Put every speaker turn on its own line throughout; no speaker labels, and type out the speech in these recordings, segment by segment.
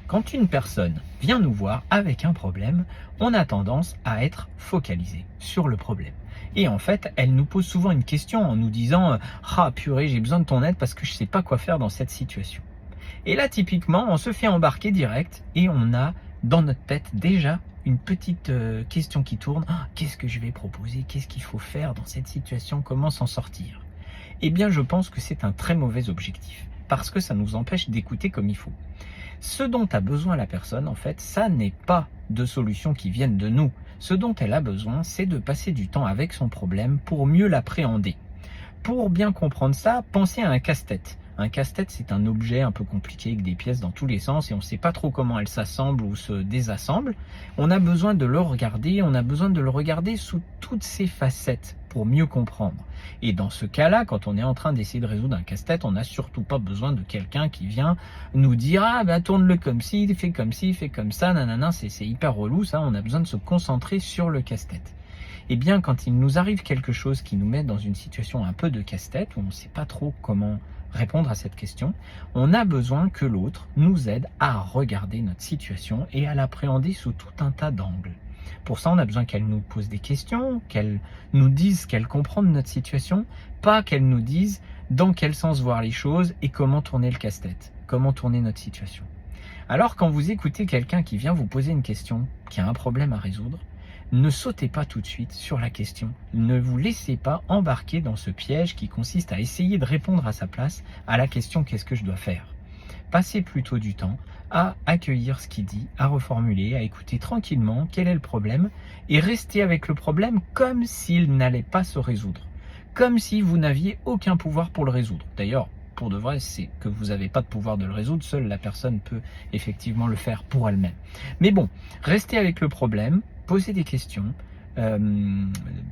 Quand une personne vient nous voir avec un problème, on a tendance à être focalisé sur le problème. Et en fait, elle nous pose souvent une question en nous disant « Ah purée, j'ai besoin de ton aide parce que je ne sais pas quoi faire dans cette situation ». Et là, typiquement, on se fait embarquer direct et on a dans notre tête déjà une petite question qui tourne. Ah, qu'est-ce que je vais proposer? Qu'est-ce qu'il faut faire dans cette situation? Comment s'en sortir? Eh bien, je pense que c'est un très mauvais objectif parce que ça nous empêche d'écouter comme il faut. Ce dont a besoin la personne, en fait, ça n'est pas de solutions qui viennent de nous. Ce dont elle a besoin, c'est de passer du temps avec son problème pour mieux l'appréhender. Pour bien comprendre ça, pensez à un casse-tête. Un casse-tête, c'est un objet un peu compliqué avec des pièces dans tous les sens et on ne sait pas trop comment elles s'assemblent ou se désassemblent. On a besoin de le regarder, on a besoin de le regarder sous toutes ses facettes pour mieux comprendre. Et dans ce cas-là, quand on est en train d'essayer de résoudre un casse-tête, on n'a surtout pas besoin de quelqu'un qui vient nous dire « Ah ben tourne-le comme ci, fais comme ça, nanana », c'est hyper relou ça, on a besoin de se concentrer sur le casse-tête. Eh bien, quand il nous arrive quelque chose qui nous met dans une situation un peu de casse-tête, où on ne sait pas trop comment répondre à cette question, on a besoin que l'autre nous aide à regarder notre situation et à l'appréhender sous tout un tas d'angles. Pour ça, on a besoin qu'elle nous pose des questions, qu'elle nous dise ce qu'elle comprend de notre situation, pas qu'elle nous dise dans quel sens voir les choses et comment tourner le casse-tête, comment tourner notre situation. Alors, quand vous écoutez quelqu'un qui vient vous poser une question, qui a un problème à résoudre, ne sautez pas tout de suite sur la question. Ne vous laissez pas embarquer dans ce piège qui consiste à essayer de répondre à sa place à la question « qu'est-ce que je dois faire ?» Passez plutôt du temps à accueillir ce qu'il dit, à reformuler, à écouter tranquillement quel est le problème et rester avec le problème comme s'il n'allait pas se résoudre. Comme si vous n'aviez aucun pouvoir pour le résoudre. D'ailleurs, pour de vrai, c'est que vous n'avez pas de pouvoir de le résoudre, seule la personne peut effectivement le faire pour elle-même. Mais bon, restez avec le problème, posez des questions,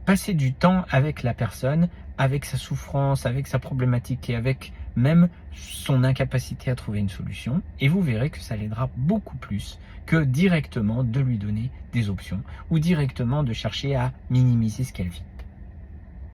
passez du temps avec la personne, avec sa souffrance, avec sa problématique et avec même son incapacité à trouver une solution, et vous verrez que ça l'aidera beaucoup plus que directement de lui donner des options ou directement de chercher à minimiser ce qu'elle vit.